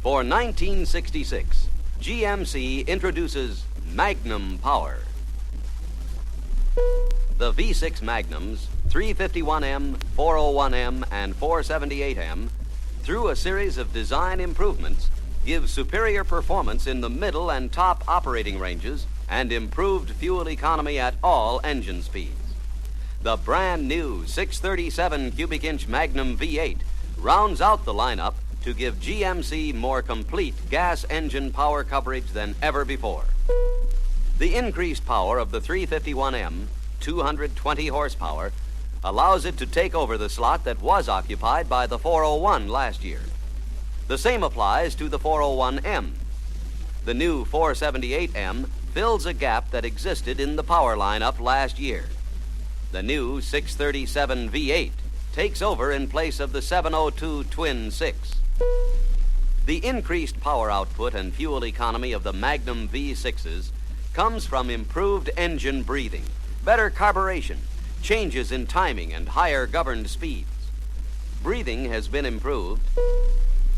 For 1966, GMC introduces Magnum Power. The V6 Magnums, 351M, 401M, and 478M, through a series of design improvements, give superior performance in the middle and top operating ranges and improved fuel economy at all engine speeds. The brand new 637 cubic inch Magnum V8 rounds out the lineup to give GMC more complete gas engine power coverage than ever before. The increased power of the 351M, 220 horsepower, allows it to take over the slot that was occupied by the 401 last year. The same applies to the 401M. The new 478M fills a gap that existed in the power lineup last year. The new 637 V8 takes over in place of the 702 Twin 6. The increased power output and fuel economy of the Magnum V6s comes from improved engine breathing, better carburation, changes in timing, and higher governed speeds. Breathing has been improved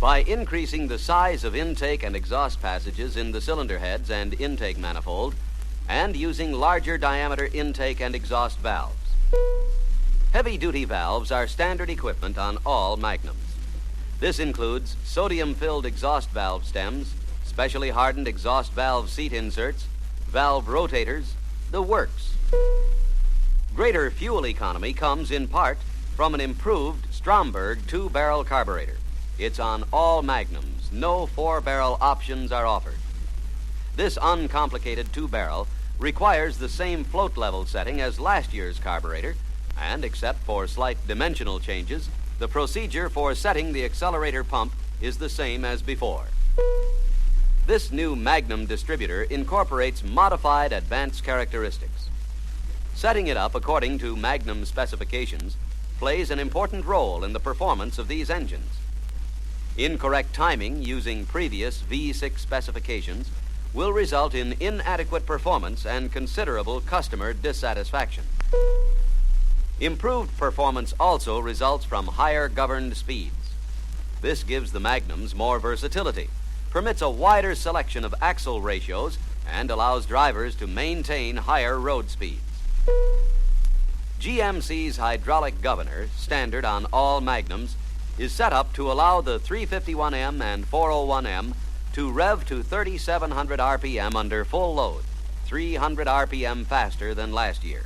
by increasing the size of intake and exhaust passages in the cylinder heads and intake manifold, and using larger diameter intake and exhaust valves. Heavy-duty valves are standard equipment on all Magnums. This includes sodium-filled exhaust valve stems, specially hardened exhaust valve seat inserts, valve rotators, the works. Greater fuel economy comes in part from an improved Stromberg two-barrel carburetor. It's on all Magnums. No four-barrel options are offered. This uncomplicated two-barrel requires the same float level setting as last year's carburetor, and except for slight dimensional changes, the procedure for setting the accelerator pump is the same as before. This new Magnum distributor incorporates modified advanced characteristics. Setting it up according to Magnum specifications plays an important role in the performance of these engines. Incorrect timing using previous V6 specifications will result in inadequate performance and considerable customer dissatisfaction. Improved performance also results from higher governed speeds. This gives the Magnums more versatility, permits a wider selection of axle ratios, and allows drivers to maintain higher road speeds. GMC's hydraulic governor, standard on all Magnums, is set up to allow the 351M and 401M to rev to 3,700 RPM under full load, 300 RPM faster than last year.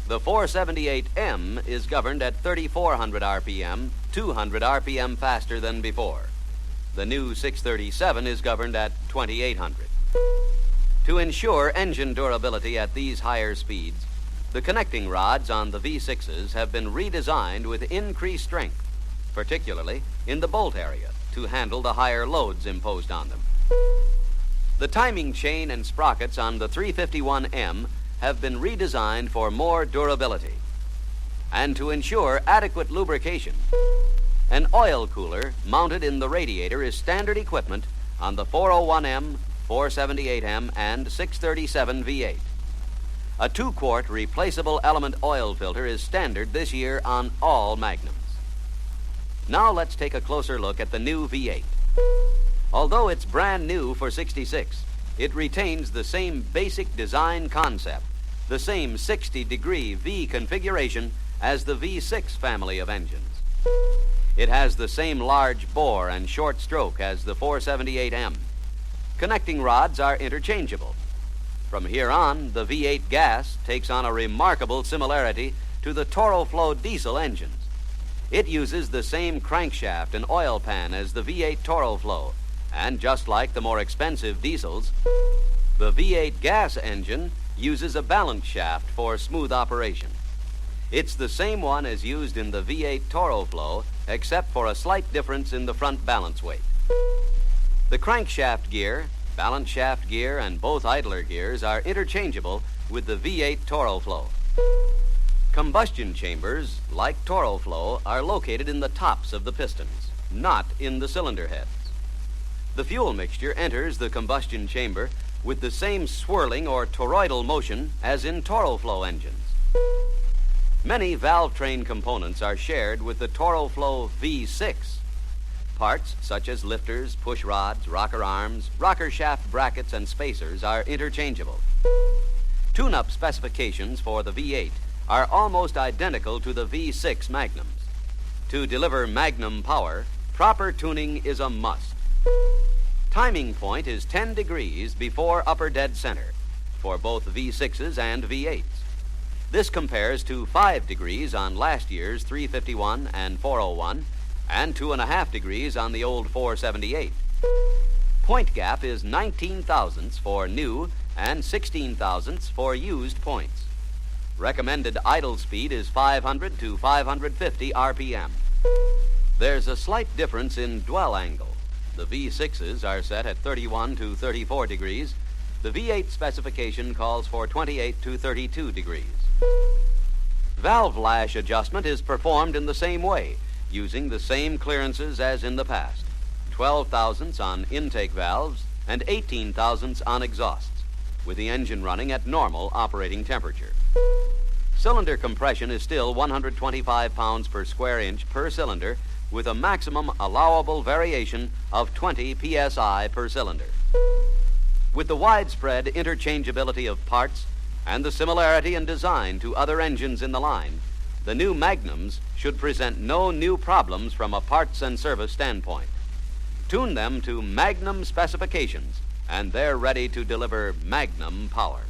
The 478M is governed at 3,400 RPM, 200 RPM faster than before. The new 637 is governed at 2,800. To ensure engine durability at these higher speeds, the connecting rods on the V6s have been redesigned with increased strength, particularly in the bolt area, to handle the higher loads imposed on them. The timing chain and sprockets on the 351M have been redesigned for more durability. And to ensure adequate lubrication, an oil cooler mounted in the radiator is standard equipment on the 401M, 478M, and 637 V8. A 2-quart replaceable element oil filter is standard this year on all Magnums. Now let's take a closer look at the new V8. Although it's brand new for '66, it retains the same basic design concept, the same 60-degree V configuration as the V6 family of engines. It has the same large bore and short stroke as the 478M. Connecting rods are interchangeable. From here on, the V8 gas takes on a remarkable similarity to the ToroFlow diesel engines. It uses the same crankshaft and oil pan as the V8 ToroFlow, and just like the more expensive diesels, the V8 gas engine uses a balance shaft for smooth operation. It's the same one as used in the V8 ToroFlow, except for a slight difference in the front balance weight. The crankshaft gear, balance shaft gear, and both idler gears are interchangeable with the V8 ToroFlow. Combustion chambers, like ToroFlow, are located in the tops of the pistons, not in the cylinder heads. The fuel mixture enters the combustion chamber with the same swirling or toroidal motion as in ToroFlow engines. Many valve train components are shared with the ToroFlow V6. Parts such as lifters, push rods, rocker arms, rocker shaft brackets, and spacers are interchangeable. Tune-up specifications for the V8 are almost identical to the V6 Magnums. To deliver Magnum power, proper tuning is a must. Timing point is 10 degrees before upper dead center for both V6s and V8s. This compares to 5 degrees on last year's 351 and 401 and 2.5 degrees on the old 478. Point gap is 19 thousandths for new and 16 thousandths for used points. Recommended idle speed is 500 to 550 RPM. There's a slight difference in dwell angle. The V6s are set at 31 to 34 degrees. The V8 specification calls for 28 to 32 degrees. Valve lash adjustment is performed in the same way, using the same clearances as in the past. 12 thousandths on intake valves and 18 thousandths on exhausts, with the engine running at normal operating temperature. Cylinder compression is still 125 pounds per square inch per cylinder, with a maximum allowable variation of 20 psi per cylinder. With the widespread interchangeability of parts and the similarity in design to other engines in the line, the new Magnums should present no new problems from a parts and service standpoint. Tune them to Magnum specifications, and they're ready to deliver Magnum power.